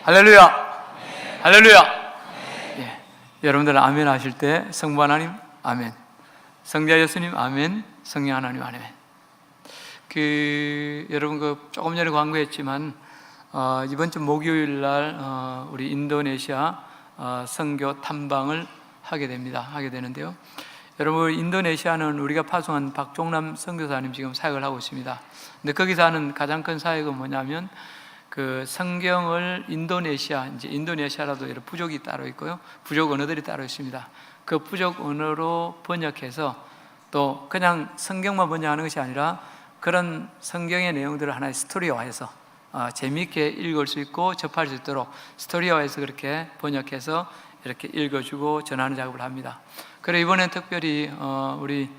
할렐루야! 할렐루야! 예. 여러분들 아멘 하실 때 성부 하나님 아멘, 성자 예수님 아멘, 성령 하나님 아멘. 여러분 조금 전에 광고했지만 이번 주 목요일 날 우리 인도네시아 선교 탐방을 하게 되는데요. 여러분, 인도네시아는 우리가 파송한 박종남 선교사님 지금 사역을 하고 있습니다. 근데 거기서 하는 가장 큰 사역은 뭐냐면 성경을 인도네시아라도 여러 부족이 따로 있고요, 부족 언어들이 따로 있습니다. 그 부족 언어로 번역해서 또 그냥 성경만 번역하는 것이 아니라 그런 성경의 내용들을 하나의 스토리화해서 재미있게 읽을 수 있고 접할 수 있도록 스토리화해서 그렇게 번역해서 이렇게 읽어주고 전하는 작업을 합니다. 그리고 이번엔 특별히 우리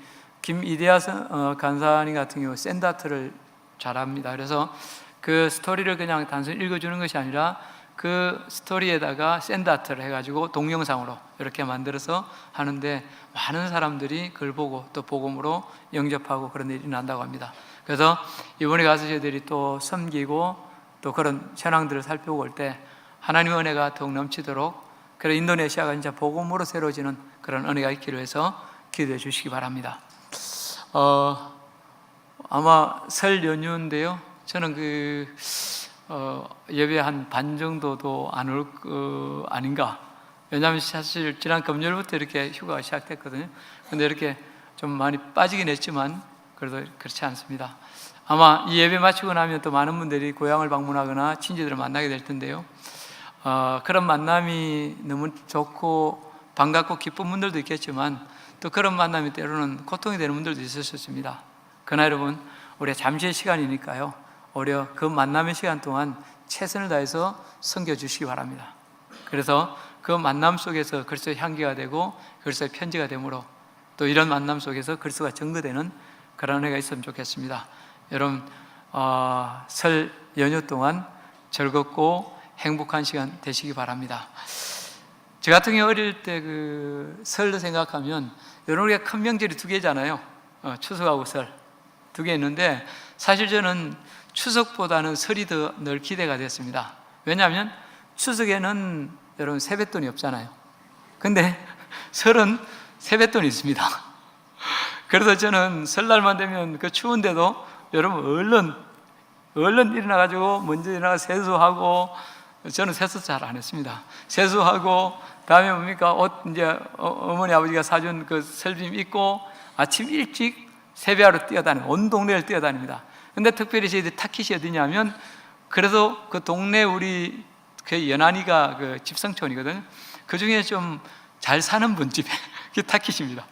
김이대하 간사님 같은 경우 샌다트를 잘합니다. 그래서 그 스토리를 그냥 단순히 읽어주는 것이 아니라 그 스토리에다가 샌다트를 해가지고 동영상으로 이렇게 만들어서 하는데 많은 사람들이 그걸 보고 또 복음으로 영접하고 그런 일이 난다고 합니다. 그래서 이번에 가서 저희들이 또 섬기고 또 그런 현황들을 살펴보고 올 때 하나님의 은혜가 더욱 넘치도록, 그래 인도네시아가 진짜 복음으로 새로워지는 그런 은혜가 있기를 위해서 기도해 주시기 바랍니다. 아마 설 연휴인데요, 저는 예배 한 반 정도도 안 올 거 아닌가. 왜냐하면 사실 지난 금요일부터 이렇게 휴가가 시작됐거든요. 근데 이렇게 좀 많이 빠지긴 했지만 그래도 그렇지 않습니다. 아마 이 예배 마치고 나면 또 많은 분들이 고향을 방문하거나 친지들을 만나게 될 텐데요. 그런 만남이 너무 좋고 반갑고 기쁜 분들도 있겠지만 또 그런 만남이 때로는 고통이 되는 분들도 있을 수 있습니다. 그러나 여러분, 우리가 잠시의 시간이니까요, 오히려 그 만남의 시간 동안 최선을 다해서 섬겨주시기 바랍니다. 그래서 그 만남 속에서 그리스도의 향기가 되고 그리스도의 편지가 되므로 또 이런 만남 속에서 그리스도가 증거되는 그런 은혜가 있으면 좋겠습니다. 여러분, 설 연휴 동안 즐겁고 행복한 시간 되시기 바랍니다. 저 같은 경우 어릴 때 설을 생각하면 여러분, 우리가 큰 명절이 두 개잖아요. 추석하고 설 두 개 있는데 사실 저는 추석보다는 설이 더 늘 기대가 됐습니다. 왜냐하면 추석에는 여러분 세뱃돈이 없잖아요. 근데 설은 세뱃돈이 있습니다. 그래서 저는 설날만 되면 그 추운데도 여러분 얼른 일어나가지고 먼저 일어나가 세수하고, 저는 세수 잘 안 했습니다. 세수하고 다음에 뭡니까? 옷 이제 어머니 아버지가 사준 그 설빔 입고 아침 일찍 세배하러 뛰어다니고 온 동네를 뛰어다닙니다. 근데 특별히 저희들 타깃이 어디냐면, 그래도 그 동네 우리 그 연안이가 그 집성촌이거든요. 그 중에 좀 잘 사는 분 집에 그게 타깃입니다.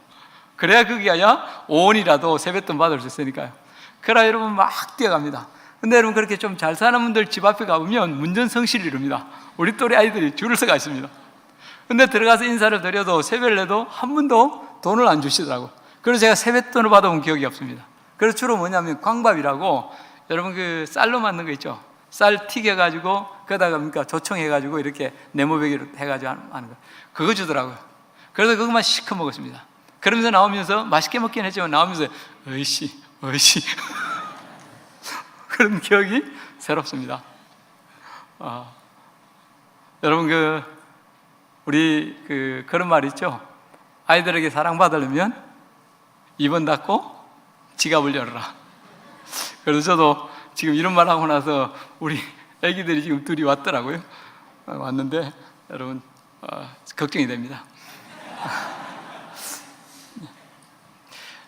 그래야 거기야 5원이라도 세뱃돈 받을 수 있으니까요. 그래야 여러분 막 뛰어갑니다. 근데 여러분, 그렇게 좀 잘 사는 분들 집 앞에 가보면 문전성시를 이룹니다. 우리 또래 아이들이 줄을 서가 있습니다. 근데 들어가서 인사를 드려도 세배를 해도 한 분도 돈을 안 주시더라고요. 그래서 제가 세뱃돈을 받아본 기억이 없습니다. 그래서 주로 뭐냐면 광밥이라고, 여러분 그 쌀로 만든 거 있죠? 쌀 튀겨가지고 거기다가 그러니까 조청해가지고 이렇게 네모배기로 해가지고 하는 거, 그거 주더라고요. 그래서 그것만 시커 먹었습니다. 그러면서 나오면서 맛있게 먹긴 했지만 나오면서 어이씨 그런 기억이 새롭습니다. 여러분 우리 그런 말 있죠? 아이들에게 사랑받으려면 입은 닫고 지갑을 열어라. 그래서 저도 지금 이런 말 하고 나서 우리 애기들이 지금 둘이 왔더라고요. 왔는데 여러분 걱정이 됩니다.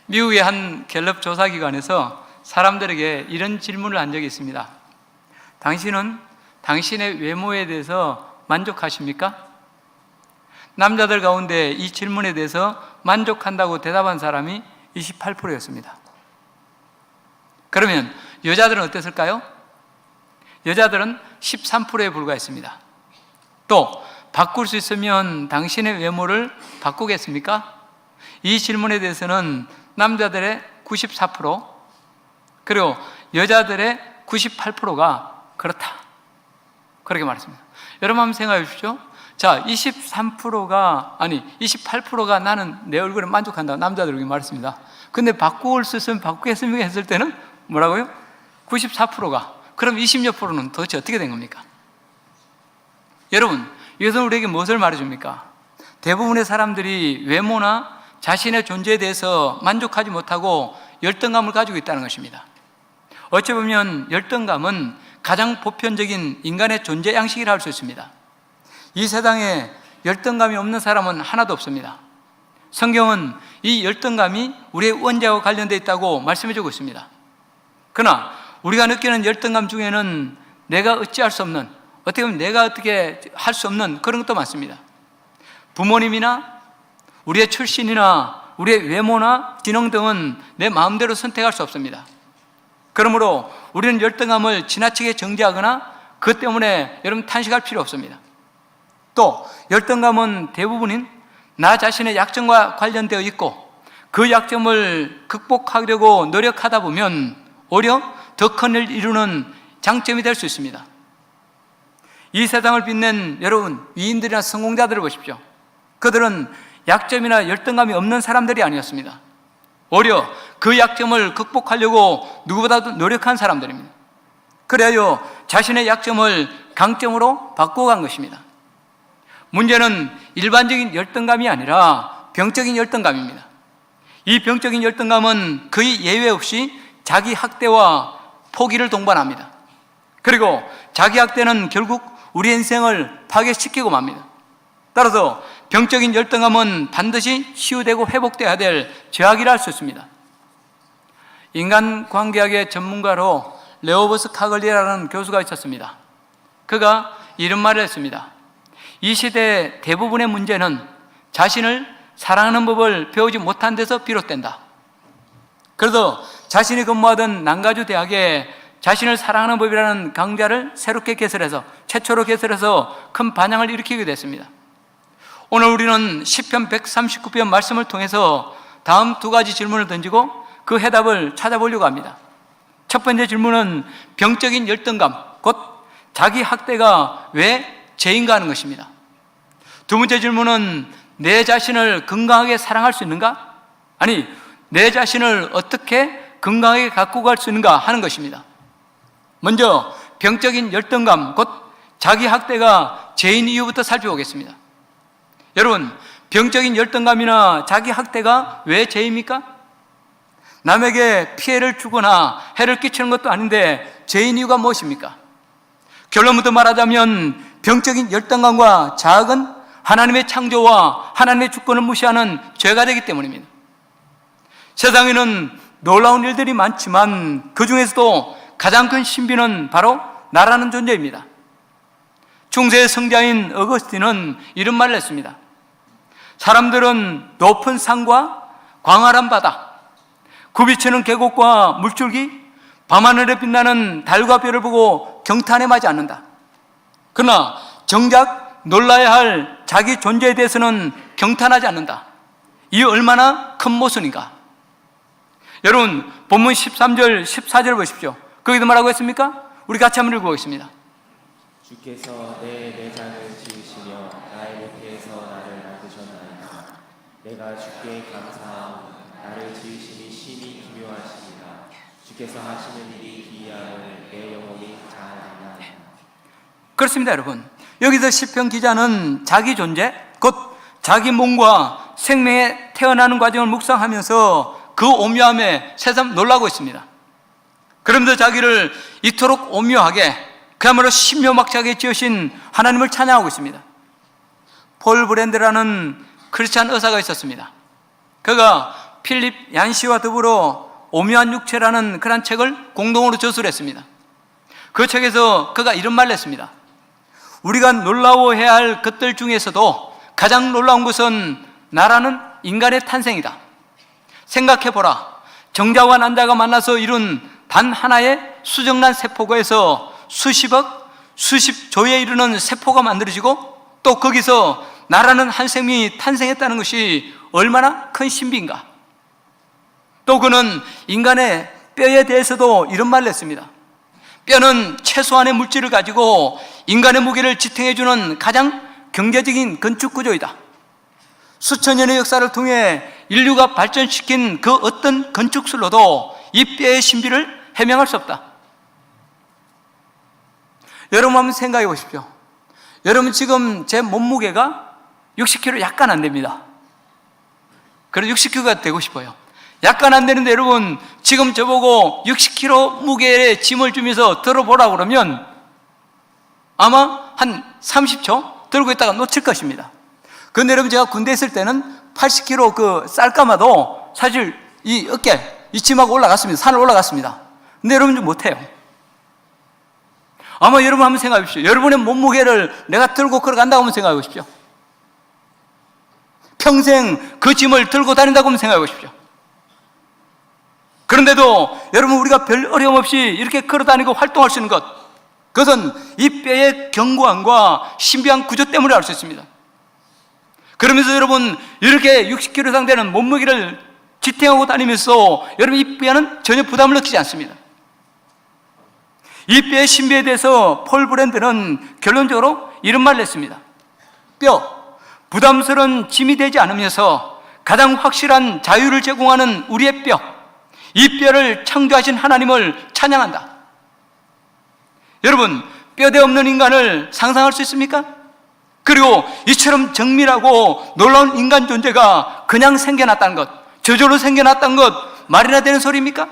미국의 한 갤럽 조사기관에서 사람들에게 이런 질문을 한 적이 있습니다. 당신은 당신의 외모에 대해서 만족하십니까? 남자들 가운데 이 질문에 대해서 만족한다고 대답한 사람이 28%였습니다. 그러면 여자들은 어땠을까요? 여자들은 13%에 불과했습니다. 또 바꿀 수 있으면 당신의 외모를 바꾸겠습니까? 이 질문에 대해서는 남자들의 94%, 그리고 여자들의 98%가 그렇다, 그렇게 말했습니다. 여러분 한번 생각해 주십시오. 자, 28%가 나는 내 얼굴에 만족한다, 남자들에게 말했습니다. 근데 바꿀 수 있으면 바꾸겠습니까 했을 때는 뭐라고요? 94%가. 그럼 20몇 %는 도대체 어떻게 된 겁니까? 여러분, 이것은 우리에게 무엇을 말해줍니까? 대부분의 사람들이 외모나 자신의 존재에 대해서 만족하지 못하고 열등감을 가지고 있다는 것입니다. 어찌 보면 열등감은 가장 보편적인 인간의 존재 양식이라 할 수 있습니다. 이 세상에 열등감이 없는 사람은 하나도 없습니다. 성경은 이 열등감이 우리의 원죄와 관련되어 있다고 말씀해주고 있습니다. 그러나 우리가 느끼는 열등감 중에는 내가 어찌할 수 없는, 어떻게 보면 내가 어떻게 할 수 없는 그런 것도 많습니다. 부모님이나 우리의 출신이나 우리의 외모나 지능 등은 내 마음대로 선택할 수 없습니다. 그러므로 우리는 열등감을 지나치게 정죄하거나 그것 때문에 여러분 탄식할 필요 없습니다. 또 열등감은 대부분인 나 자신의 약점과 관련되어 있고 그 약점을 극복하려고 노력하다 보면 오히려 더 큰 일을 이루는 장점이 될 수 있습니다. 이 세상을 빛낸 여러분 위인들이나 성공자들을 보십시오. 그들은 약점이나 열등감이 없는 사람들이 아니었습니다. 오히려 그 약점을 극복하려고 누구보다도 노력한 사람들입니다. 그래야 자신의 약점을 강점으로 바꿔간 것입니다. 문제는 일반적인 열등감이 아니라 병적인 열등감입니다. 이 병적인 열등감은 거의 예외 없이 자기 학대와 포기를 동반합니다. 그리고 자기 학대는 결국 우리 인생을 파괴시키고 맙니다. 따라서 병적인 열등감은 반드시 치유되고 회복되어야 될 죄악이라 할 수 있습니다. 인간관계학의 전문가로 레오버스 카글리라는 교수가 있었습니다. 그가 이런 말을 했습니다. 이 시대의 대부분의 문제는 자신을 사랑하는 법을 배우지 못한 데서 비롯된다. 그래서 자신이 근무하던 난가주 대학에 자신을 사랑하는 법이라는 강좌를 새롭게 개설해서 최초로 개설해서 큰 반향을 일으키게 됐습니다. 오늘 우리는 시편 139편 말씀을 통해서 다음 두 가지 질문을 던지고 그 해답을 찾아보려고 합니다. 첫 번째 질문은 병적인 열등감, 곧 자기 학대가 왜 죄인가 하는 것입니다. 두 번째 질문은 내 자신을 건강하게 사랑할 수 있는가? 아니, 내 자신을 어떻게 건강하게 갖고 갈 수 있는가 하는 것입니다. 먼저 병적인 열등감, 곧 자기 학대가 죄인 이유부터 살펴보겠습니다. 여러분, 병적인 열등감이나 자기 학대가 왜 죄입니까? 남에게 피해를 주거나 해를 끼치는 것도 아닌데 죄인 이유가 무엇입니까? 결론부터 말하자면 병적인 열등감과 자학은 하나님의 창조와 하나님의 주권을 무시하는 죄가 되기 때문입니다. 세상에는 놀라운 일들이 많지만 그 중에서도 가장 큰 신비는 바로 나라는 존재입니다. 중세의 성자인 어거스틴은 이런 말을 했습니다. 사람들은 높은 산과 광활한 바다, 굽이치는 계곡과 물줄기, 밤하늘에 빛나는 달과 별을 보고 경탄에 마지 않는다. 그러나 정작 놀라야 할 자기 존재에 대해서는 경탄하지 않는다. 이 얼마나 큰 모순인가? 여러분, 본문 13절, 14절 보십시오. 거기도 뭐라고 했습니까? 우리 같이 한번 읽어보겠습니다. 주께서 내 내장을 지으시며 나의 모태에서 나를 만드셨나이다. 내가 주께 감사하오. 나를 지으심이 심히 기묘하시니라. 주께서 하시는 일이 기이함을 내 영혼이 잘 알나이다. 그렇습니다, 여러분. 여기서 시편 기자는 자기 존재, 곧 자기 몸과 생명에 태어나는 과정을 묵상하면서 그 오묘함에 새삼 놀라고 있습니다. 그러면서 자기를 이토록 오묘하게, 그야말로 신묘막하게 지으신 하나님을 찬양하고 있습니다. 폴 브랜드라는 크리스찬 의사가 있었습니다. 그가 필립 얀시와 더불어 오묘한 육체라는 그런 책을 공동으로 저술했습니다. 그 책에서 그가 이런 말을 했습니다. 우리가 놀라워해야 할 것들 중에서도 가장 놀라운 것은 나라는 인간의 탄생이다. 생각해보라. 정자와 난자가 만나서 이룬 단 하나의 수정란 세포가에서 수십억, 수십조에 이르는 세포가 만들어지고 또 거기서 나라는 한 생명이 탄생했다는 것이 얼마나 큰 신비인가. 또 그는 인간의 뼈에 대해서도 이런 말을 했습니다. 뼈는 최소한의 물질을 가지고 인간의 무게를 지탱해주는 가장 경제적인 건축 구조이다. 수천 년의 역사를 통해 인류가 발전시킨 그 어떤 건축술로도 이 뼈의 신비를 해명할 수 없다. 여러분 한번 생각해 보십시오. 여러분 지금 제 몸무게가 60kg 약간 안 됩니다. 그래서 60kg가 되고 싶어요. 약간 안 되는데 여러분 지금 저보고 60kg 무게의 짐을 주면서 들어보라고 그러면 아마 한 30초 들고 있다가 놓칠 것입니다. 그런데 여러분 제가 군대 있을 때는 80kg 그 쌀까마도 사실 이 어깨 이 짐하고 올라갔습니다. 산을 올라갔습니다. 근데 여러분 좀 못해요. 아마 여러분 한번 생각해 보십시오. 여러분의 몸무게를 내가 들고 걸어간다고 한번 생각해 보십시오. 평생 그 짐을 들고 다닌다고 한번 생각해 보십시오. 그런데도 여러분 우리가 별 어려움 없이 이렇게 걸어 다니고 활동할 수 있는 것, 그것은 이 뼈의 견고함과 신비한 구조 때문에 알 수 있습니다. 그러면서 여러분 이렇게 60kg 이상 되는 몸무게를 지탱하고 다니면서 여러분 이 뼈는 전혀 부담을 느끼지 않습니다. 이 뼈의 신비에 대해서 폴 브랜드는 결론적으로 이런 말을 했습니다. 뼈, 부담스러운 짐이 되지 않으면서 가장 확실한 자유를 제공하는 우리의 뼈, 이 뼈를 창조하신 하나님을 찬양한다. 여러분, 뼈대 없는 인간을 상상할 수 있습니까? 그리고 이처럼 정밀하고 놀라운 인간 존재가 그냥 생겨났다는 것, 저절로 생겨났다는 것 말이나 되는 소리입니까?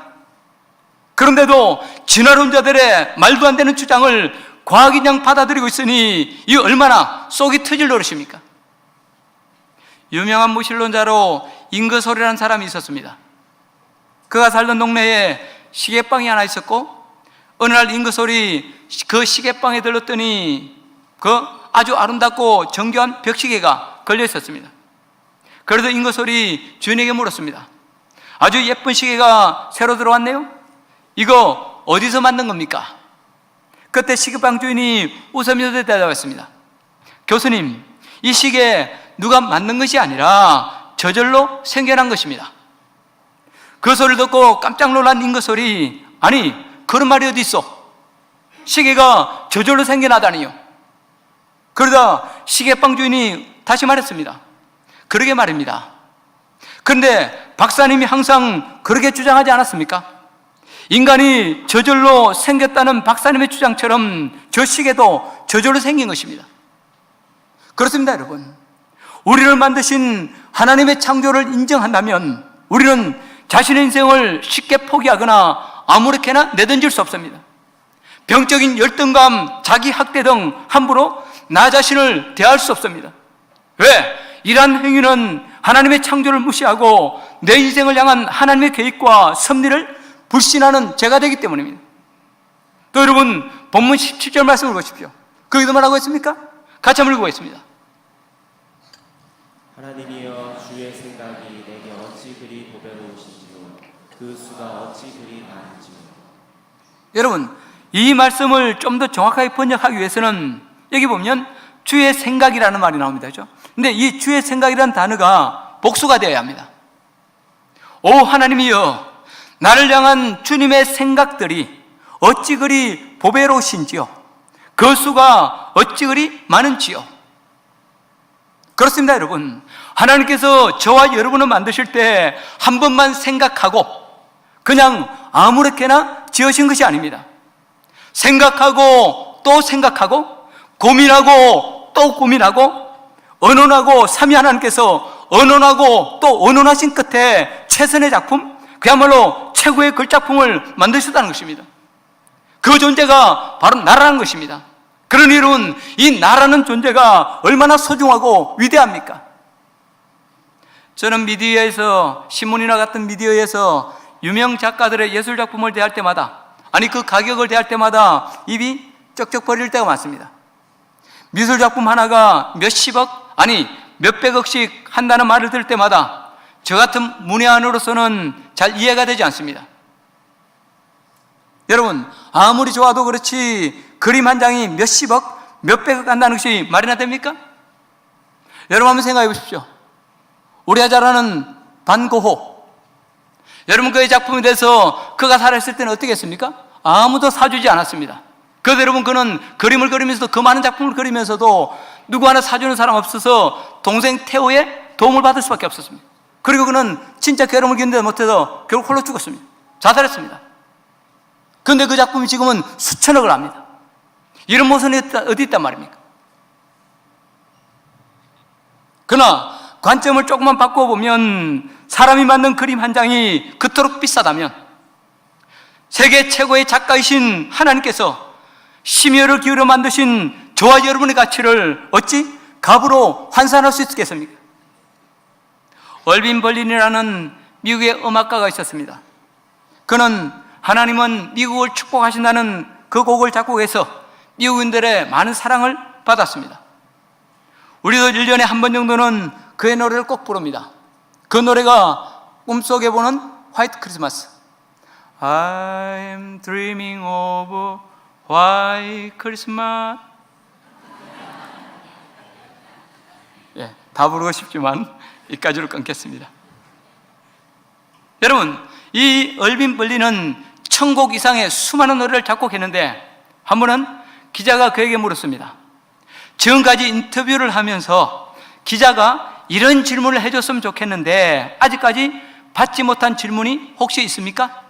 그런데도 진화론자들의 말도 안 되는 주장을 과학이 그냥 받아들이고 있으니 이 얼마나 속이 터질 노릇입니까? 유명한 무신론자로 잉거솔이라는 사람이 있었습니다. 그가 살던 동네에 시계방이 하나 있었고 어느 날 잉거솔이 그 시계방에 들렀더니 그 아주 아름답고 정교한 벽시계가 걸려 있었습니다. 그래서 잉거솔이 주인에게 물었습니다. 아주 예쁜 시계가 새로 들어왔네요. 이거 어디서 만든 겁니까? 그때 시계방 주인이 웃으면서 대답했습니다. 교수님, 이 시계 누가 만든 것이 아니라 저절로 생겨난 것입니다. 그 소리를 듣고 깜짝 놀란 잉거솔이 아니 그런 말이 어디 있어? 시계가 저절로 생겨나다니요. 그러다 시계방 주인이 다시 말했습니다. 그러게 말입니다. 그런데 박사님이 항상 그렇게 주장하지 않았습니까? 인간이 저절로 생겼다는 박사님의 주장처럼 저 시계도 저절로 생긴 것입니다. 그렇습니다, 여러분. 우리를 만드신 하나님의 창조를 인정한다면 우리는 자신의 인생을 쉽게 포기하거나 아무렇게나 내던질 수 없습니다. 병적인 열등감, 자기 학대 등 함부로 나 자신을 대할 수 없습니다. 왜? 이러한 행위는 하나님의 창조를 무시하고 내 인생을 향한 하나님의 계획과 섭리를 불신하는 죄가 되기 때문입니다. 또 여러분 본문 17절 말씀을 보십시오. 거기도 뭐라고 했습니까? 같이 한번 읽어보겠습니다. 하나님이여 주의 생각이 내게 어찌 그리 보배로우신지요 그 수가 어찌 그리 많은지요. 여러분 이 말씀을 좀 더 정확하게 번역하기 위해서는 여기 보면 주의 생각이라는 말이 나옵니다. 그렇죠? 근데 이 주의 생각이라는 단어가 복수가 되어야 합니다. 오 하나님이여 나를 향한 주님의 생각들이 어찌 그리 보배로우신지요 그 수가 어찌 그리 많은지요. 그렇습니다, 여러분. 하나님께서 저와 여러분을 만드실 때 한 번만 생각하고 그냥 아무렇게나 지으신 것이 아닙니다. 생각하고 또 생각하고 고민하고 또 고민하고 언론하고 삼위 하나님께서 언론하고 또 언론하신 끝에 최선의 작품, 그야말로 최고의 걸작품을 만드셨다는 것입니다. 그 존재가 바로 나라는 것입니다. 그러니 여러분, 이 나라는 존재가 얼마나 소중하고 위대합니까? 저는 미디어에서, 신문이나 같은 미디어에서 유명 작가들의 예술작품을 대할 때마다, 아니 그 가격을 대할 때마다 입이 쩍쩍 벌릴 때가 많습니다. 미술작품 하나가 몇십억, 아니 몇백억씩 한다는 말을 들을 때마다 저 같은 문외한으로서는 잘 이해가 되지 않습니다. 여러분, 아무리 좋아도 그렇지 그림 한 장이 몇십억, 몇백억 한다는 것이 말이나 됩니까? 여러분 한번 생각해 보십시오. 우리가 잘 아는 반고호, 여러분 그의 작품에 대해서 그가 살아있을 때는 어떻게 했습니까? 아무도 사주지 않았습니다. 그래서 여러분 그는 그림을 그리면서도, 그 많은 작품을 그리면서도 누구 하나 사주는 사람 없어서 동생 태호의 도움을 받을 수밖에 없었습니다. 그리고 그는 진짜 괴로움을 견디지 못해서 결국 홀로 죽었습니다. 자살했습니다. 그런데 그 작품이 지금은 수천억을 합니다. 이런 모습이 어디 있단 말입니까? 그러나 관점을 조금만 바꿔보면 사람이 만든 그림 한 장이 그토록 비싸다면 세계 최고의 작가이신 하나님께서 심혈을 기울여 만드신 저와 여러분의 가치를 어찌 값으로 환산할 수 있겠습니까? 얼빈 벌린이라는 미국의 음악가가 있었습니다. 그는 하나님은 미국을 축복하신다는 그 곡을 작곡해서 미국인들의 많은 사랑을 받았습니다. 우리도 1년에 한 번 정도는 그의 노래를 꼭 부릅니다. 그 노래가 꿈속에 보는 화이트 크리스마스. I'm dreaming of white Christmas. 예, 다 부르고 싶지만 이까지로 끊겠습니다. 여러분, 이 얼빈 벌린은 1000곡 이상의 수많은 노래를 작곡했는데 한 번은 기자가 그에게 물었습니다. 지금까지 인터뷰를 하면서 기자가 이런 질문을 해줬으면 좋겠는데 아직까지 받지 못한 질문이 혹시 있습니까?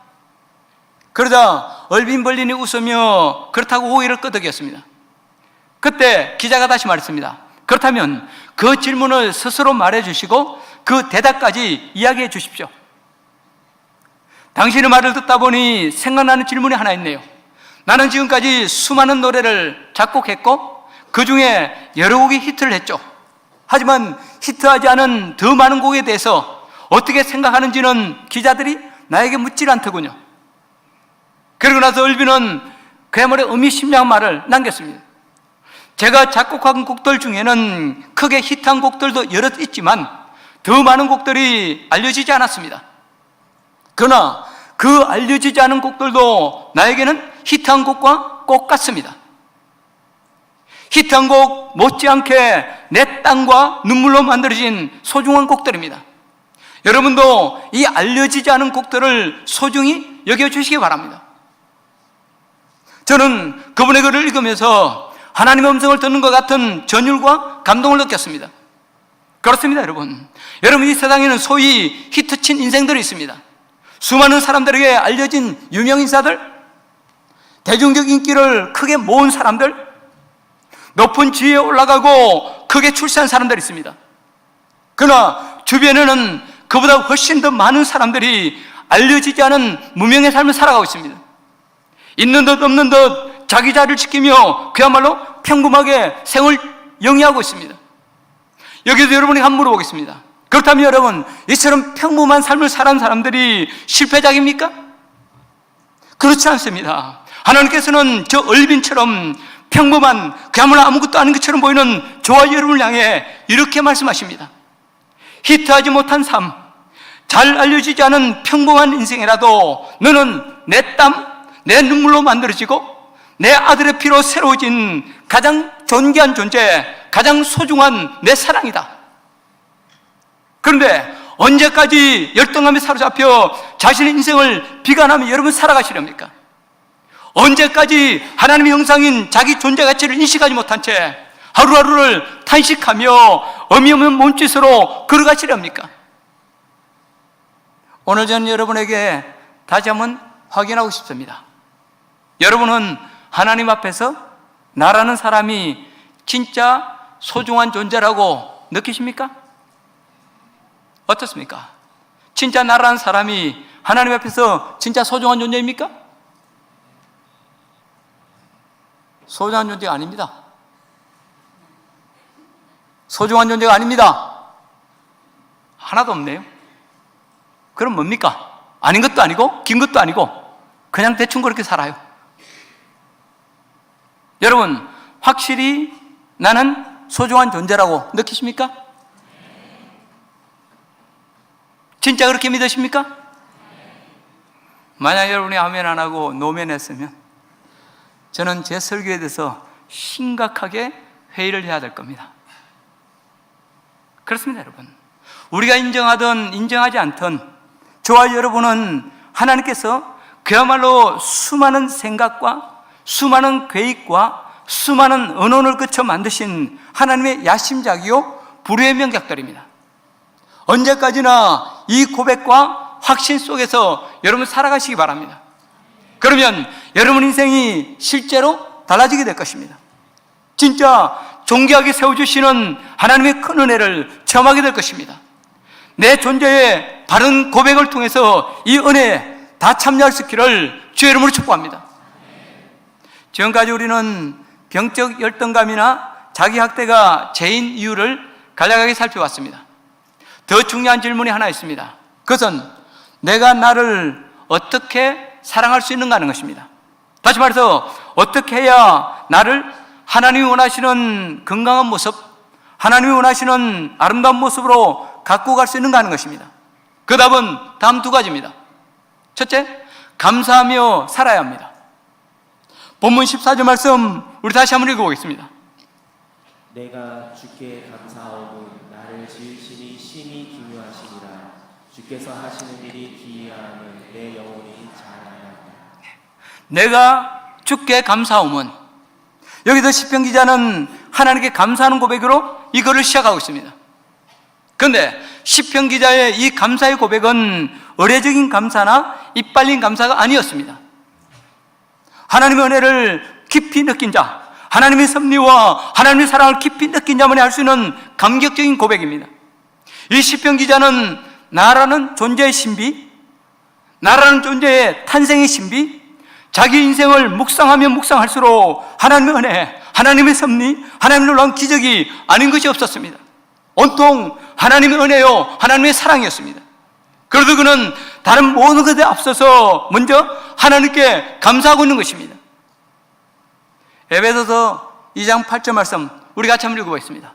그러자 얼빈 벌린이 웃으며 그렇다고 고개를 끄덕였습니다. 그때 기자가 다시 말했습니다. 그렇다면 그 질문을 스스로 말해주시고 그 대답까지 이야기해 주십시오. 당신의 말을 듣다 보니 생각나는 질문이 하나 있네요. 나는 지금까지 수많은 노래를 작곡했고 그 중에 여러 곡이 히트를 했죠. 하지만 히트하지 않은 더 많은 곡에 대해서 어떻게 생각하는지는 기자들이 나에게 묻질 않더군요. 그러고 나서 얼빈은 그야말로 의미심장한 말을 남겼습니다. 제가 작곡한 곡들 중에는 크게 히트한 곡들도 여럿 있지만 더 많은 곡들이 알려지지 않았습니다. 그러나 그 알려지지 않은 곡들도 나에게는 히트한 곡과 똑같습니다. 히트한 곡 못지않게 내 땀과 눈물로 만들어진 소중한 곡들입니다. 여러분도 이 알려지지 않은 곡들을 소중히 여겨주시기 바랍니다. 저는 그분의 글을 읽으면서 하나님의 음성을 듣는 것 같은 전율과 감동을 느꼈습니다. 그렇습니다, 여러분. 여러분, 이 세상에는 소위 히트친 인생들이 있습니다. 수많은 사람들에게 알려진 유명인사들, 대중적 인기를 크게 모은 사람들, 높은 지위에 올라가고 크게 출세한 사람들이 있습니다. 그러나 주변에는 그보다 훨씬 더 많은 사람들이 알려지지 않은 무명의 삶을 살아가고 있습니다. 있는 듯 없는 듯 자기 자리를 지키며 그야말로 평범하게 생을 영위하고 있습니다. 여기서 여러분이 한번 물어보겠습니다. 그렇다면 여러분, 이처럼 평범한 삶을 살아온 사람들이 실패작입니까? 그렇지 않습니다. 하나님께서는 저 얼빈처럼 평범한 그야말로 아무것도 아닌 것처럼 보이는 저와 여러분을 향해 이렇게 말씀하십니다. 히트하지 못한 삶, 잘 알려지지 않은 평범한 인생이라도 너는 내 땀, 내 눈물로 만들어지고 내 아들의 피로 새로워진 가장 존귀한 존재, 가장 소중한 내 사랑이다. 그런데 언제까지 열등감에 사로잡혀 자신의 인생을 비관하며 여러분 살아가시렵니까? 언제까지 하나님의 형상인 자기 존재 가치를 인식하지 못한 채 하루하루를 탄식하며 의미 없는 몸짓으로 걸어가시렵니까? 오늘 저는 여러분에게 다시 한번 확인하고 싶습니다. 여러분은 하나님 앞에서 나라는 사람이 진짜 소중한 존재라고 느끼십니까? 어떻습니까? 진짜 나라는 사람이 하나님 앞에서 진짜 소중한 존재입니까? 소중한 존재가 아닙니다. 소중한 존재가 아닙니다. 하나도 없네요. 그럼 뭡니까? 아닌 것도 아니고 긴 것도 아니고 그냥 대충 그렇게 살아요. 여러분, 확실히 나는 소중한 존재라고 느끼십니까? 진짜 그렇게 믿으십니까? 만약 여러분이 아멘 안 하고 노면했으면 저는 제 설교에 대해서 심각하게 회의를 해야 될 겁니다. 그렇습니다, 여러분. 우리가 인정하든 인정하지 않든 저와 여러분은 하나님께서 그야말로 수많은 생각과 수많은 계획과 수많은 언어를 거쳐 만드신 하나님의 야심작이요 불후의 명작들입니다. 언제까지나 이 고백과 확신 속에서 여러분 살아가시기 바랍니다. 그러면 여러분 인생이 실제로 달라지게 될 것입니다. 진짜 존귀하게 세워주시는 하나님의 큰 은혜를 체험하게 될 것입니다. 내 존재의 바른 고백을 통해서 이 은혜에 다 참여할 수 있기를 주의 이름으로 축복합니다. 지금까지 우리는 병적 열등감이나 자기 학대가 죄인 이유를 간략하게 살펴봤습니다. 더 중요한 질문이 하나 있습니다. 그것은 내가 나를 어떻게 사랑할 수 있는가 하는 것입니다. 다시 말해서 어떻게 해야 나를 하나님이 원하시는 건강한 모습, 하나님이 원하시는 아름다운 모습으로 갖고 갈 수 있는가 하는 것입니다. 그 답은 다음 두 가지입니다. 첫째, 감사하며 살아야 합니다. 본문 14절 말씀 우리 다시 한번 읽어보겠습니다. 내가 주께 감사하오니 나를 지으시니 심히 기묘하시니라. 주께서 하시는 일이 기이함은 내 영혼이 잘 알나이다. 내가 주께 감사함은, 여기서 시편 기자는 하나님께 감사하는 고백으로 이 글을 시작하고 있습니다. 그런데 시편 기자의 이 감사의 고백은 의례적인 감사나 이빨린 감사가 아니었습니다. 하나님의 은혜를 깊이 느낀 자, 하나님의 섭리와 하나님의 사랑을 깊이 느낀 자만이 할 수 있는 감격적인 고백입니다. 이 시편 기자는 나라는 존재의 신비, 나라는 존재의 탄생의 신비, 자기 인생을 묵상하면 묵상할수록 하나님의 은혜, 하나님의 섭리, 하나님의 놀라운 기적이 아닌 것이 없었습니다. 온통 하나님의 은혜요, 하나님의 사랑이었습니다. 그래도 그는 다른 모든 것에 앞서서 먼저 하나님께 감사하고 있는 것입니다. 에베소서 2장 8절 말씀 우리 같이 한번 읽어보겠습니다.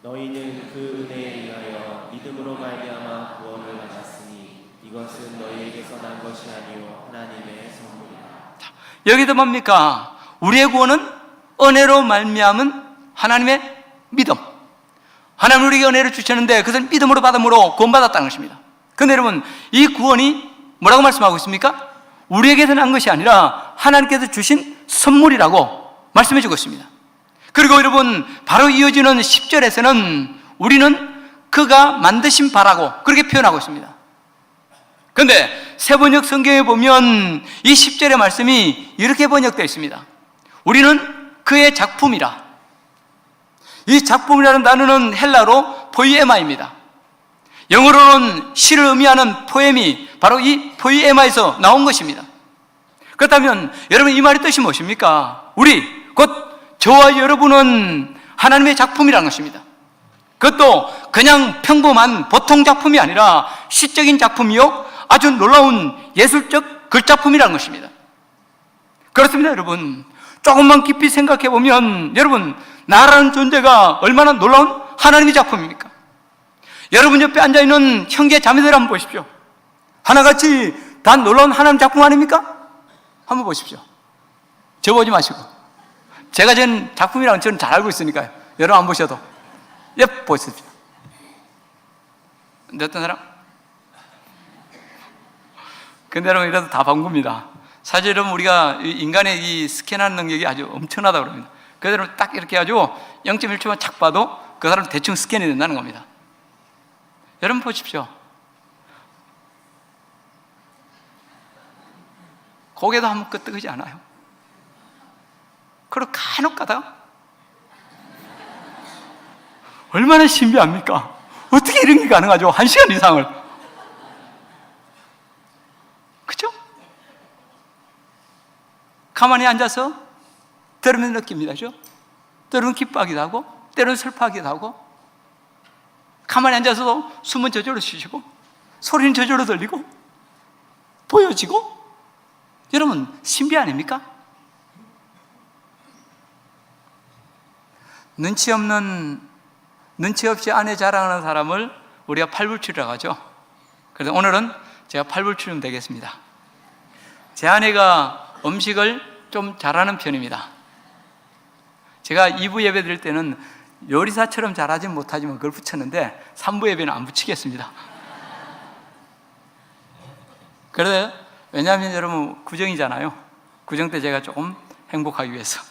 너희는 그 은혜에 의하여 믿음으로 말미암아 구원을 받았으니 이것은 너희에게서 난 것이 아니요 하나님의 선물이다. 여기도 뭡니까? 우리의 구원은 은혜로 말미암은 하나님의 믿음. 하나님 우리에게 은혜를 주셨는데 그것은 믿음으로 받음으로 구원받았다는 것입니다. 그런데 여러분, 이 구원이 뭐라고 말씀하고 있습니까? 우리에게서 난 것이 아니라 하나님께서 주신 선물이라고 말씀해 주고 있습니다. 그리고 여러분, 바로 이어지는 10절에서는 우리는 그가 만드신 바라고 그렇게 표현하고 있습니다. 그런데 세번역 성경에 보면 이 10절의 말씀이 이렇게 번역되어 있습니다. 우리는 그의 작품이라. 이 작품이라는 단어는 헬라로 포이에마입니다. 영어로는 시를 의미하는 포엠이 바로 이 포이에마에서 나온 것입니다. 그렇다면 여러분, 이 말의 뜻이 무엇입니까? 우리, 곧 저와 여러분은 하나님의 작품이라는 것입니다. 그것도 그냥 평범한 보통 작품이 아니라 시적인 작품이요, 아주 놀라운 예술적 글작품이라는 것입니다. 그렇습니다. 여러분, 조금만 깊이 생각해 보면 여러분, 나라는 존재가 얼마나 놀라운 하나님의 작품입니까? 여러분 옆에 앉아있는 형제 자매들 한번 보십시오. 하나같이 다 놀라운 하나님 작품 아닙니까? 한번 보십시오. 저 보지 마시고. 제가 전 작품이라는 저는 잘 알고 있으니까요. 여러분 안 보셔도 보십시오. 근데 어떤 사람? 근데 여러분, 이래도 다 반갑습니다. 사실 여러분, 우리가 인간의 이 스캔하는 능력이 아주 엄청나다고 그럽니다. 그래서 여러분 딱 이렇게 해가지고 0.1초만 착 봐도 그 사람 대충 스캔이 된다는 겁니다. 여러분 보십시오. 고개도 한번 끄덕이지 않아요. 그리고 간혹 가다가 얼마나 신비합니까? 어떻게 이런 게 가능하죠? 1시간 이상을. 그죠? 가만히 앉아서 때로는 느낍니다. 그죠? 때로는 기뻐하기도 하고 때로는 슬퍼하기도 하고, 가만히 앉아서도 숨은 저절로 쉬시고 소리는 저절로 들리고 보여지고. 여러분, 신비 아닙니까? 눈치 없이 아내 자랑하는 사람을 우리가 팔불출이라고 하죠. 그래서 오늘은 제가 팔불출이면 되겠습니다. 제 아내가 음식을 좀 잘하는 편입니다. 제가 2부 예배 드릴 때는 요리사처럼 잘하진 못하지만 그걸 붙였는데 3부 예배는 안 붙이겠습니다. 그래서 왜냐하면 여러분, 구정이잖아요. 구정 때 제가 조금 행복하기 위해서.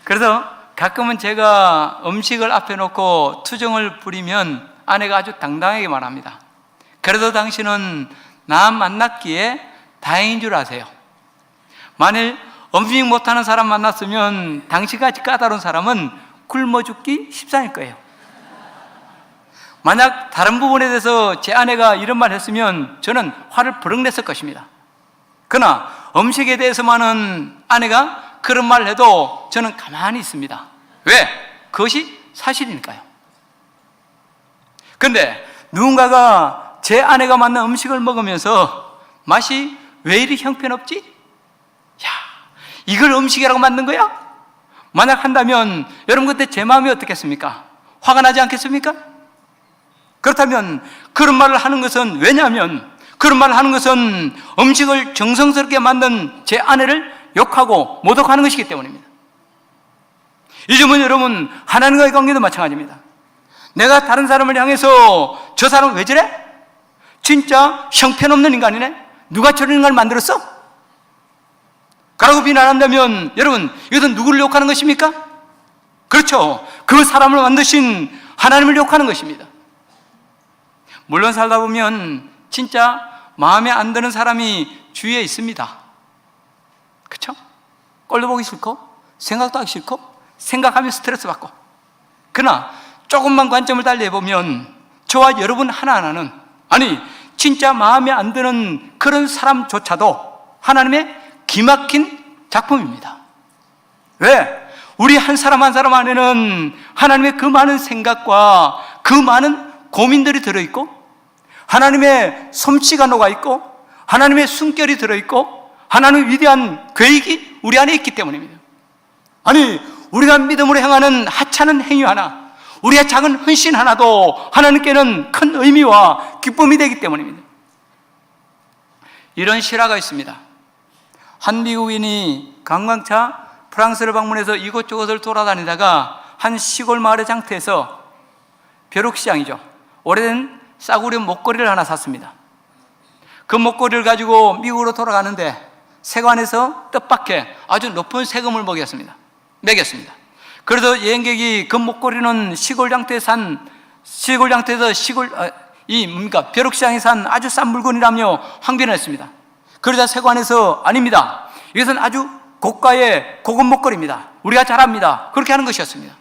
그래서 가끔은 제가 음식을 앞에 놓고 투정을 부리면 아내가 아주 당당하게 말합니다. 그래도 당신은 나 만났기에 다행인 줄 아세요. 만일 음식 못하는 사람 만났으면 당신같이 까다로운 사람은 굶어 죽기 십상일 거예요. 만약 다른 부분에 대해서 제 아내가 이런 말 했으면 저는 화를 버럭 냈을 것입니다. 그러나 음식에 대해서만은 아내가 그런 말을 해도 저는 가만히 있습니다. 왜? 그것이 사실이니까요. 그런데 누군가가 제 아내가 만든 음식을 먹으면서 맛이 왜 이리 형편없지? 야, 이걸 음식이라고 만든 거야? 만약 한다면 여러분 그때 제 마음이 어떻겠습니까? 화가 나지 않겠습니까? 그렇다면 그런 말을 하는 것은, 왜냐하면 그런 말을 하는 것은 음식을 정성스럽게 만든 제 아내를 욕하고 모독하는 것이기 때문입니다. 이 점은 여러분 하나님과의 관계도 마찬가지입니다. 내가 다른 사람을 향해서 저 사람 왜 저래? 진짜 형편없는 인간이네? 누가 저런 인간을 만들었어? 라고 비난한다면 여러분 이것은 누구를 욕하는 것입니까? 그렇죠. 그 사람을 만드신 하나님을 욕하는 것입니다. 물론 살다 보면 진짜 마음에 안 드는 사람이 주위에 있습니다. 그렇죠? 꼴도 보기 싫고 생각도 하기 싫고 생각하면 스트레스 받고. 그러나 조금만 관점을 달리해보면 저와 여러분 하나하나는, 아니 진짜 마음에 안 드는 그런 사람조차도 하나님의 기막힌 작품입니다. 왜? 우리 한 사람 한 사람 안에는 하나님의 그 많은 생각과 그 많은 고민들이 들어있고 하나님의 솜씨가 녹아있고 하나님의 숨결이 들어있고 하나님의 위대한 계획이 우리 안에 있기 때문입니다. 아니 우리가 믿음으로 행하는 하찮은 행위 하나, 우리의 작은 헌신 하나도 하나님께는 큰 의미와 기쁨이 되기 때문입니다. 이런 실화가 있습니다. 한 미국인이 관광차 프랑스를 방문해서 이곳저곳을 돌아다니다가 한 시골 마을의 장터에서 벼룩시장이죠, 오래된 싸구려 목걸이를 하나 샀습니다. 그 목걸이를 가지고 미국으로 돌아가는데 세관에서 뜻밖의 아주 높은 세금을 매겼습니다. 그래서 여행객이 그 목걸이는 시골 장터에서 벼룩시장에 산 아주 싼 물건이라며 항변을 했습니다. 그러자 세관에서 아닙니다, 이것은 아주 고가의 고급 목걸이입니다, 우리가 잘 압니다, 그렇게 하는 것이었습니다.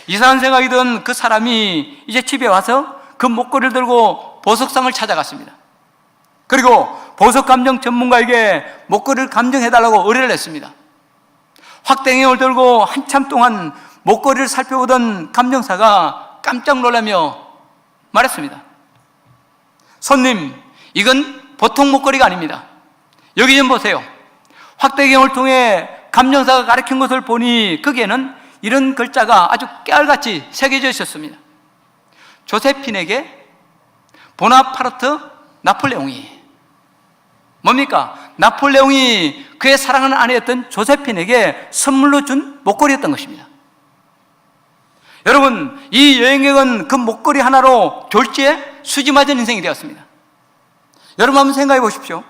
이상한 생각이 든 그 사람이 이제 집에 와서 그 목걸이를 들고 보석상을 찾아갔습니다. 그리고 보석 감정 전문가에게 목걸이를 감정해달라고 의뢰를 했습니다. 확대경을 들고 한참 동안 목걸이를 살펴보던 감정사가 깜짝 놀라며 말했습니다. 손님, 이건 보통 목걸이가 아닙니다. 여기 좀 보세요. 확대경을 통해 감정사가 가리킨 것을 보니 거기에는 이런 글자가 아주 깨알같이 새겨져 있었습니다. 조세핀에게 보나파르트 나폴레옹이, 뭡니까? 나폴레옹이 그의 사랑하는 아내였던 조세핀에게 선물로 준 목걸이였던 것입니다. 여러분, 이 여행객은 그 목걸이 하나로 졸지에 수지 맞은 인생이 되었습니다. 여러분 한번 생각해 보십시오.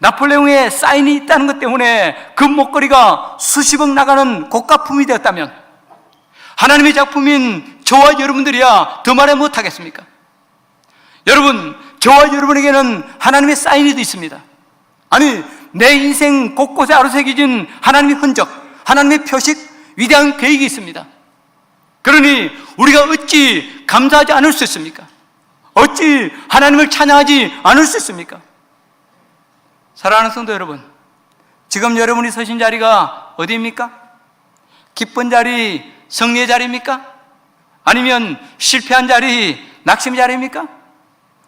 나폴레옹의 사인이 있다는 것 때문에 그 목걸이가 수십억 나가는 고가품이 되었다면 하나님의 작품인 저와 여러분들이야 더 말해 못하겠습니까? 여러분, 저와 여러분에게는 하나님의 사인이 있습니다. 아니, 내 인생 곳곳에 아로새겨진 하나님의 흔적, 하나님의 표식, 위대한 계획이 있습니다. 그러니 우리가 어찌 감사하지 않을 수 있습니까? 어찌 하나님을 찬양하지 않을 수 있습니까? 사랑하는 성도 여러분, 지금 여러분이 서신 자리가 어디입니까? 기쁜 자리, 승리의 자리입니까? 아니면 실패한 자리, 낙심의 자리입니까?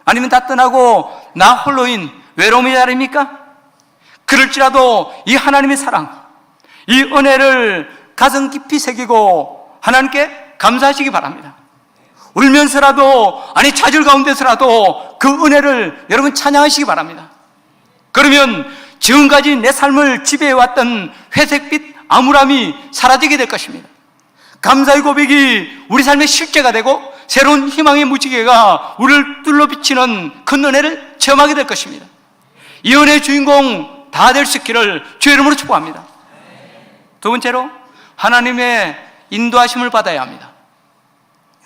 아니면 다 떠나고 나 홀로인 외로움의 자리입니까? 그럴지라도 이 하나님의 사랑, 이 은혜를 가슴 깊이 새기고 하나님께 감사하시기 바랍니다. 울면서라도, 아니 좌절 가운데서라도 그 은혜를 여러분 찬양하시기 바랍니다. 그러면 지금까지 내 삶을 지배해왔던 회색빛 암울함이 사라지게 될 것입니다. 감사의 고백이 우리 삶의 실제가 되고 새로운 희망의 무지개가 우리를 뚫어 비치는 큰 은혜를 체험하게 될 것입니다. 이 은혜의 주인공 다 될 수 있기를 주의 이름으로 축복합니다. 두 번째로, 하나님의 인도하심을 받아야 합니다.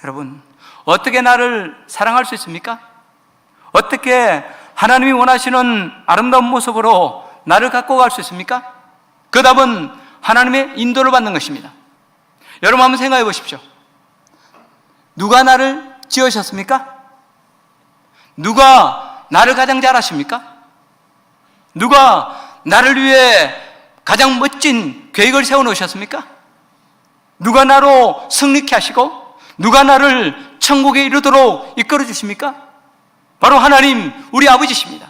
여러분, 어떻게 나를 사랑할 수 있습니까? 어떻게 하나님이 원하시는 아름다운 모습으로 나를 갖고 갈 수 있습니까? 그 답은 하나님의 인도를 받는 것입니다. 여러분 한번 생각해 보십시오. 누가 나를 지으셨습니까? 누가 나를 가장 잘 아십니까? 누가 나를 위해 가장 멋진 계획을 세워놓으셨습니까? 누가 나로 승리케 하시고 누가 나를 천국에 이르도록 이끌어 주십니까? 바로 하나님, 우리 아버지십니다.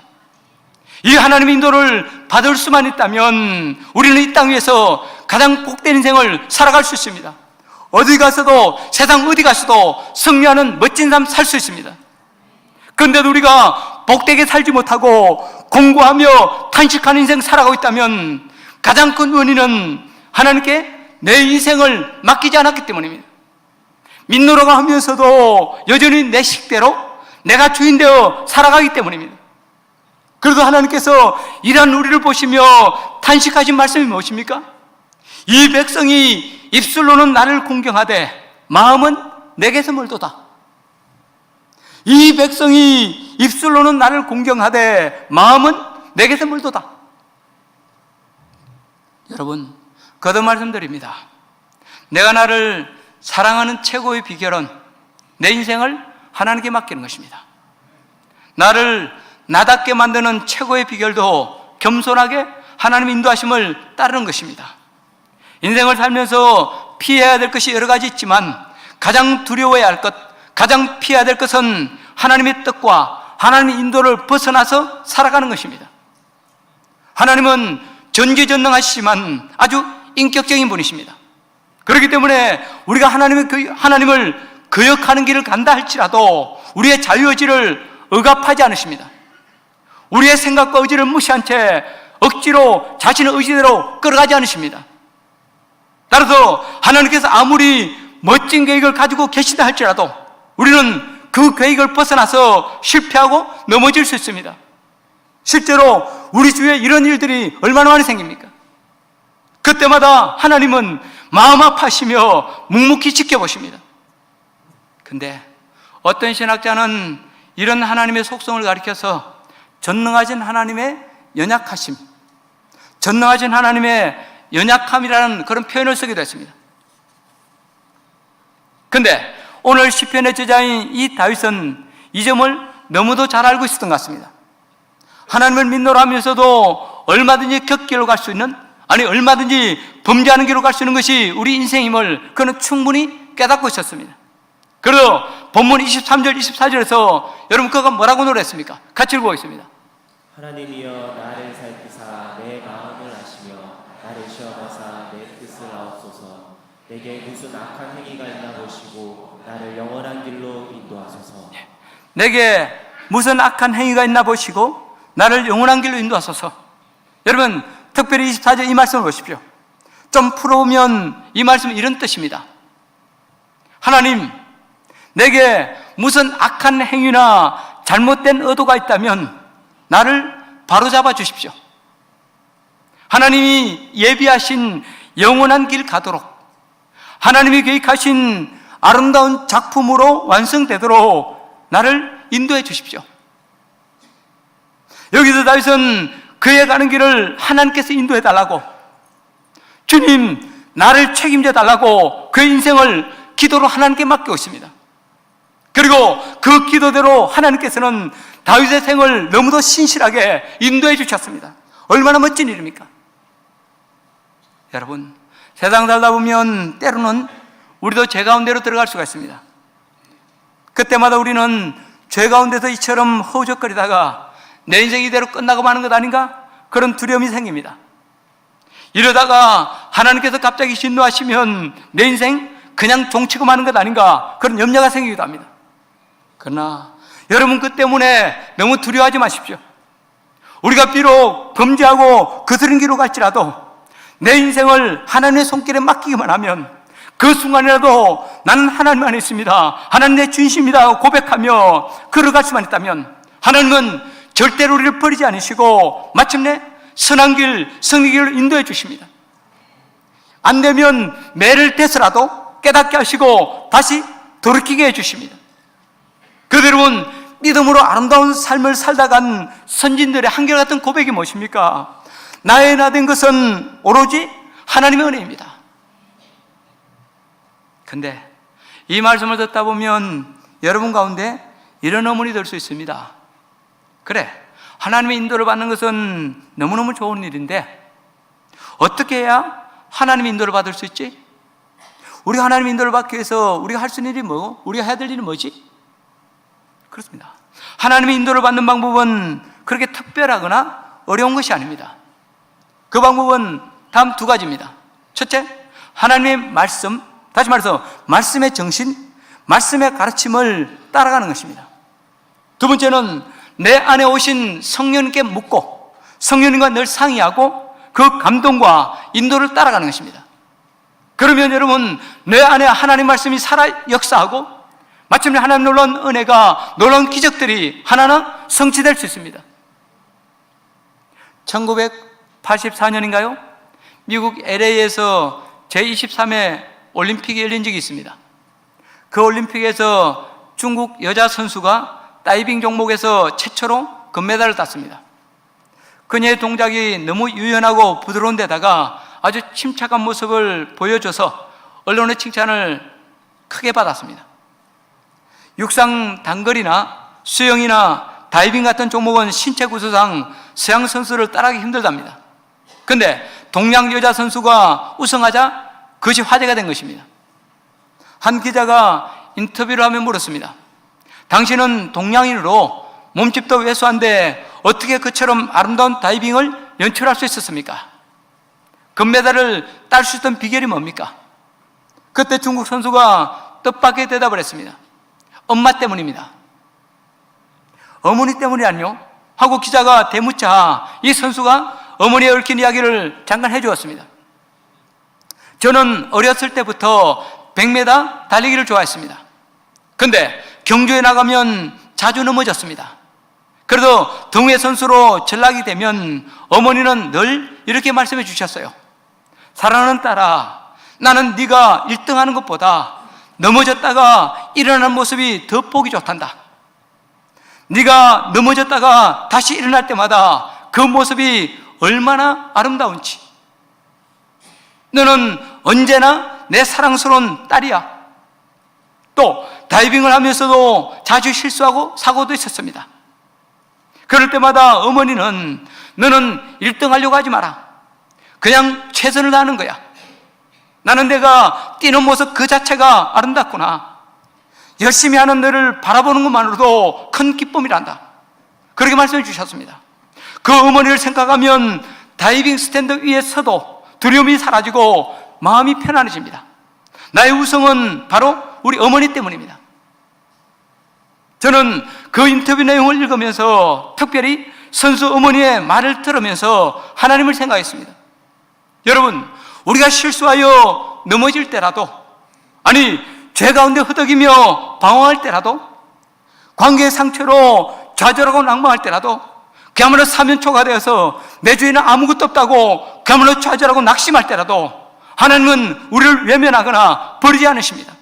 이 하나님의 인도를 받을 수만 있다면 우리는 이 땅 위에서 가장 복된 인생을 살아갈 수 있습니다. 어디 가서도, 세상 어디 가서도 승리하는 멋진 삶 살 수 있습니다. 그런데도 우리가 복되게 살지 못하고 공부하며 탄식하는 인생 살아가고 있다면 가장 큰 원인은 하나님께 내 인생을 맡기지 않았기 때문입니다. 믿노라고 하면서도 여전히 내 식대로 내가 주인되어 살아가기 때문입니다. 그래도 하나님께서 이러한 우리를 보시며 탄식하신 말씀이 무엇입니까? 이 백성이 입술로는 나를 공경하되 마음은 내게서 멀도다. 이 백성이 입술로는 나를 공경하되 마음은 내게서 멀도다. 여러분, 거듭 말씀드립니다. 내가 나를 사랑하는 최고의 비결은 내 인생을 하나님께 맡기는 것입니다. 나를 나답게 만드는 최고의 비결도 겸손하게 하나님의 인도하심을 따르는 것입니다. 인생을 살면서 피해야 될 것이 여러 가지 있지만 가장 두려워해야 할 것, 가장 피해야 될 것은 하나님의 뜻과 하나님의 인도를 벗어나서 살아가는 것입니다. 하나님은 전지전능하시지만 아주 인격적인 분이십니다. 그렇기 때문에 우리가 하나님을 거역하는 길을 간다 할지라도 우리의 자유의지를 억압하지 않으십니다. 우리의 생각과 의지를 무시한 채 억지로 자신의 의지대로 끌어가지 않으십니다. 따라서 하나님께서 아무리 멋진 계획을 가지고 계시다 할지라도 우리는 그 계획을 벗어나서 실패하고 넘어질 수 있습니다. 실제로 우리 주위에 이런 일들이 얼마나 많이 생깁니까? 그때마다 하나님은 마음 아파하시며 묵묵히 지켜보십니다. 근데 어떤 신학자는 이런 하나님의 속성을 가리켜서 전능하신 하나님의 연약하심, 전능하신 하나님의 연약함이라는 그런 표현을 쓰기도 했습니다. 근데 오늘 시편의 저자인 이 다윗은 이 점을 너무도 잘 알고 있었던 것 같습니다. 하나님을 믿노라 하면서도 얼마든지 격길로 갈 수 있는, 아니 얼마든지 범죄하는 길로 갈 수 있는 것이 우리 인생임을 그는 충분히 깨닫고 있었습니다. 그래서 본문 23절, 24절에서 여러분 그가 뭐라고 노래했습니까? 같이 읽어보겠습니다. 하나님이여 나를 살피사 내 마음을 아시며 나를 시험하사 내 뜻을 아옵소서. 내게 무슨 악한 행위가 있나 보시고 나를 영원한 길로 인도하소서. 내게 무슨 악한 행위가 있나 보시고 나를 영원한 길로 인도하소서. 여러분 특별히 24절 이 말씀을 보십시오. 좀 풀어보면 이 말씀은 이런 뜻입니다. 하나님, 내게 무슨 악한 행위나 잘못된 의도가 있다면 나를 바로잡아 주십시오. 하나님이 예비하신 영원한 길 가도록, 하나님이 계획하신 아름다운 작품으로 완성되도록 나를 인도해 주십시오. 여기서 다윗은 그의 가는 길을 하나님께서 인도해 달라고, 주님 나를 책임져 달라고 그의 인생을 기도로 하나님께 맡기고 있습니다. 그리고 그 기도대로 하나님께서는 다윗의 생을 너무도 신실하게 인도해 주셨습니다. 얼마나 멋진 일입니까? 여러분, 세상 살다 보면 때로는 우리도 죄 가운데로 들어갈 수가 있습니다. 그때마다 우리는 죄 가운데서 이처럼 허우적거리다가 내 인생이 이대로 끝나고 마는 것 아닌가? 그런 두려움이 생깁니다. 이러다가 하나님께서 갑자기 진노하시면 내 인생 그냥 종치고 마는 것 아닌가? 그런 염려가 생기기도 합니다. 그러나 여러분 그 때문에 너무 두려워하지 마십시오. 우리가 비록 범죄하고 거스른 길로 갈지라도 내 인생을 하나님의 손길에 맡기기만 하면 그 순간이라도 나는 하나님 안에 있습니다, 하나님 내 주인이십니다 고백하며 걸어갈 수만 있다면 하나님은 절대로 우리를 버리지 않으시고 마침내 선한 길, 승리 길을 인도해 주십니다. 안 되면 매를 떼서라도 깨닫게 하시고 다시 돌이키게 해 주십니다. 그대로는 믿음으로 아름다운 삶을 살다 간 선진들의 한결같은 고백이 무엇입니까? 나의 나 된 것은 오로지 하나님의 은혜입니다. 근데 이 말씀을 듣다 보면 여러분 가운데 이런 어머니 될 수 있습니다. 그래, 하나님의 인도를 받는 것은 너무너무 좋은 일인데 어떻게 해야 하나님의 인도를 받을 수 있지? 우리가 하나님의 인도를 받기 위해서 우리가 할 수 있는 일이 뭐? 우리가 해야 될 일이 뭐지? 그렇습니다. 하나님의 인도를 받는 방법은 그렇게 특별하거나 어려운 것이 아닙니다. 그 방법은 다음 두 가지입니다. 첫째, 하나님의 말씀, 다시 말해서 말씀의 정신, 말씀의 가르침을 따라가는 것입니다. 두 번째는 내 안에 오신 성령님께 묻고 성령님과 늘 상의하고 그 감동과 인도를 따라가는 것입니다. 그러면 여러분, 내 안에 하나님 말씀이 살아 역사하고 마침내 하나님 놀라운 은혜가, 놀라운 기적들이 하나하나 성취될 수 있습니다. 1984년인가요? 미국 LA에서 제23회 올림픽이 열린 적이 있습니다. 그 올림픽에서 중국 여자 선수가 다이빙 종목에서 최초로 금메달을 땄습니다. 그녀의 동작이 너무 유연하고 부드러운 데다가 아주 침착한 모습을 보여줘서 언론의 칭찬을 크게 받았습니다. 육상 단거리나 수영이나 다이빙 같은 종목은 신체 구조상 서양 선수를 따라하기 힘들답니다. 그런데 동양 여자 선수가 우승하자 그것이 화제가 된 것입니다. 한 기자가 인터뷰를 하며 물었습니다. 당신은 동양인으로 몸집도 왜소한데 어떻게 그처럼 아름다운 다이빙을 연출할 수 있었습니까? 금메달을 딸 수 있던 비결이 뭡니까? 그때 중국 선수가 뜻밖의 대답을 했습니다. 엄마 때문입니다. 어머니 때문이 아니요? 하고 기자가 대묻자 이 선수가 어머니의 얽힌 이야기를 잠깐 해주었습니다. 저는 어렸을 때부터 100m 달리기를 좋아했습니다. 근데 경주에 나가면 자주 넘어졌습니다. 그래도 등회 선수로 전락이 되면 어머니는 늘 이렇게 말씀해 주셨어요. 사랑하는 딸아, 나는 네가 1등하는 것보다 넘어졌다가 일어나는 모습이 더 보기 좋단다. 네가 넘어졌다가 다시 일어날 때마다 그 모습이 얼마나 아름다운지. 너는 언제나 내 사랑스러운 딸이야. 또 다이빙을 하면서도 자주 실수하고 사고도 있었습니다. 그럴 때마다 어머니는 너는 1등 하려고 하지 마라. 그냥 최선을 다하는 거야. 나는 내가 뛰는 모습 그 자체가 아름답구나. 열심히 하는 너를 바라보는 것만으로도 큰 기쁨이란다. 그렇게 말씀해 주셨습니다. 그 어머니를 생각하면 다이빙 스탠드 위에 서도 두려움이 사라지고 마음이 편안해집니다. 나의 우승은 바로 우리 어머니 때문입니다. 저는 그 인터뷰 내용을 읽으면서 특별히 선수 어머니의 말을 들으면서 하나님을 생각했습니다. 여러분, 우리가 실수하여 넘어질 때라도, 아니 죄 가운데 허덕이며 방황할 때라도, 관계의 상처로 좌절하고 낙망할 때라도, 그야말로 사면초가 되어서 내 주위에는 아무것도 없다고 그야말로 좌절하고 낙심할 때라도 하나님은 우리를 외면하거나 버리지 않으십니다.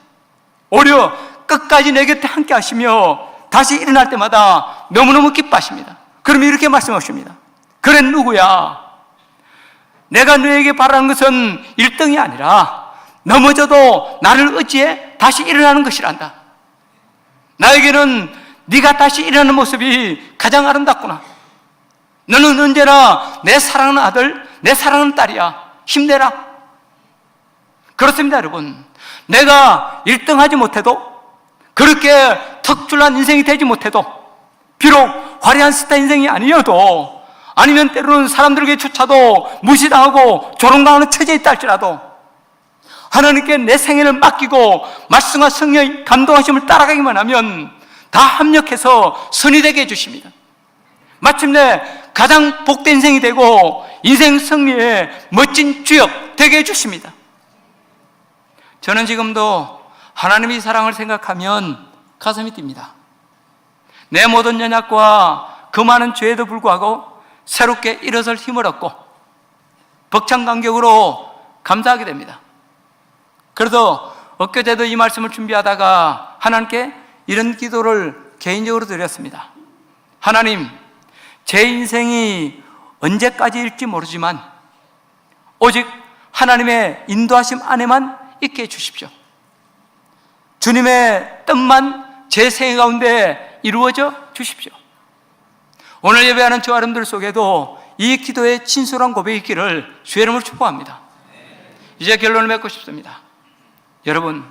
오히려 끝까지 내 곁에 함께 하시며 다시 일어날 때마다 너무너무 기뻐하십니다. 그러면 이렇게 말씀하십니다. 그래 누구야? 내가 너에게 바라는 것은 1등이 아니라 넘어져도 나를 의지해 다시 일어나는 것이란다. 나에게는 네가 다시 일어나는 모습이 가장 아름답구나. 너는 언제나 내 사랑하는 아들, 내 사랑하는 딸이야. 힘내라. 그렇습니다, 여러분. 내가 1등 하지 못해도, 그렇게 특출난 인생이 되지 못해도, 비록 화려한 스타 인생이 아니어도, 아니면 때로는 사람들에게 조차도 무시당하고 조롱당하는 처지에 있다 할지라도 하나님께 내 생애를 맡기고 말씀과 성령의 감동하심을 따라가기만 하면 다 합력해서 선이 되게 해주십니다. 마침내 가장 복된 인생이 되고 인생 승리의 멋진 주역 되게 해주십니다. 저는 지금도 하나님의 사랑을 생각하면 가슴이 뜁니다. 내 모든 연약과 그 많은 죄에도 불구하고 새롭게 일어설 힘을 얻고 벅찬 감격으로 감사하게 됩니다. 그래서 엊그제도 이 말씀을 준비하다가 하나님께 이런 기도를 개인적으로 드렸습니다. 하나님, 제 인생이 언제까지일지 모르지만 오직 하나님의 인도하심 안에만 있게 해주십시오. 주님의 뜻만 제 생애 가운데 이루어져 주십시오. 오늘 예배하는 저 여러분들 속에도 이 기도의 진솔한 고백이 있기를 주의 이름으로 축복합니다. 이제 결론을 맺고 싶습니다. 여러분,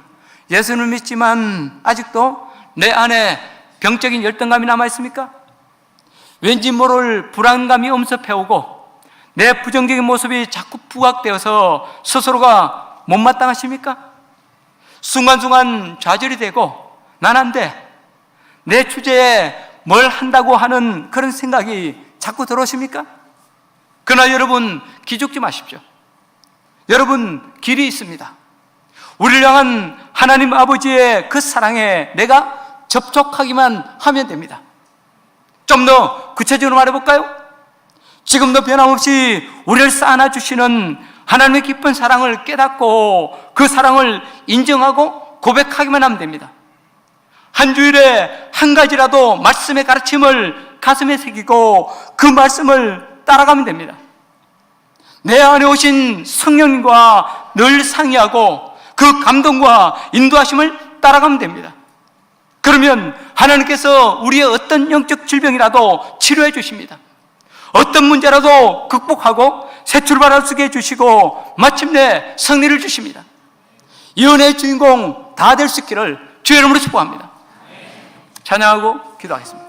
예수를 믿지만 아직도 내 안에 병적인 열등감이 남아있습니까? 왠지 모를 불안감이 엄습해오고 내 부정적인 모습이 자꾸 부각되어서 스스로가 못마땅하십니까? 순간순간 좌절이 되고 난 안 돼, 내 주제에 뭘 한다고 하는 그런 생각이 자꾸 들어오십니까? 그러나 여러분, 기죽지 마십시오. 여러분, 길이 있습니다. 우리를 향한 하나님 아버지의 그 사랑에 내가 접촉하기만 하면 됩니다. 좀 더 구체적으로 말해볼까요? 지금도 변함없이 우리를 쌓아주시는 하나님의 깊은 사랑을 깨닫고 그 사랑을 인정하고 고백하기만 하면 됩니다. 한 주일에 한 가지라도 말씀의 가르침을 가슴에 새기고 그 말씀을 따라가면 됩니다. 내 안에 오신 성령님과 늘 상의하고 그 감동과 인도하심을 따라가면 됩니다. 그러면 하나님께서 우리의 어떤 영적 질병이라도 치료해 주십니다. 어떤 문제라도 극복하고 새 출발할 수 있게 해주시고 마침내 승리를 주십니다. 이 은혜의 주인공 다 될 수 있기를 주의 이름으로 축복합니다. 찬양하고 기도하겠습니다.